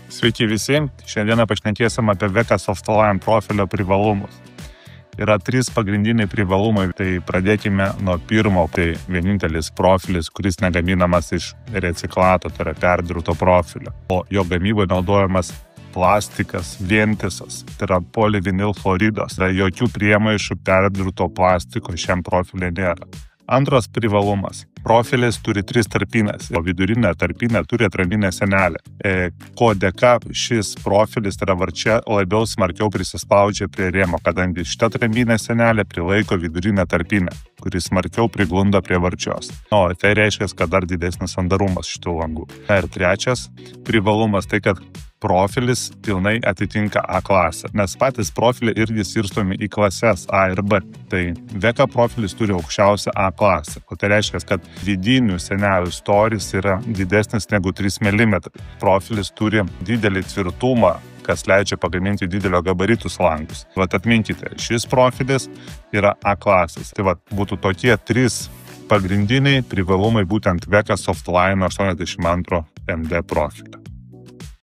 Sveiki visi, šiandieną pašnekėsim apie VECA Softline profilio privalumus. Yra 3 pagrindiniai privalumai, tai pradėkime nuo pirmo, tai vienintelis profilis, kuris negaminamas iš reciklato, tai yra perdirbto profilio, o jo gamyboje naudojamas plastikas vientisas, tai yra polivinilchloridas, tai jokių priemaišų perdirbto plastiko šiam profiliui nėra. Antras privalumas. Profilis turi 3 tarpines, o vidurinė tarpinė turi atraminę sienelę. Ko dėka šis profilis, tai yra varčia, labiau smarkiau prisispaudžia prie rėmo, kadangi šita atraminė sienelė prilaiko vidurinę tarpinę, kuris smarkiau priglunda prie varčios. O tai reiškia, kad dar didesnis sandarumas šitų langų. Ir trečias privalumas tai, kad profilis pilnai atitinka A klasę, nes patys profiliai irgi skirstomi į klases A ir B. Tai VECA profilis turi aukščiausią A klasę, o tai reiškia, kad vidinių sienelių storis yra didesnis negu 3 mm. Profilis turi didelį tvirtumą, kas leidžia pagaminti didelio gabaritus langus. Atminkite, šis profilis yra A klasės. Tai būtų tokie 3 pagrindiniai privalumai būtent VECA Softline 82 MD profilio.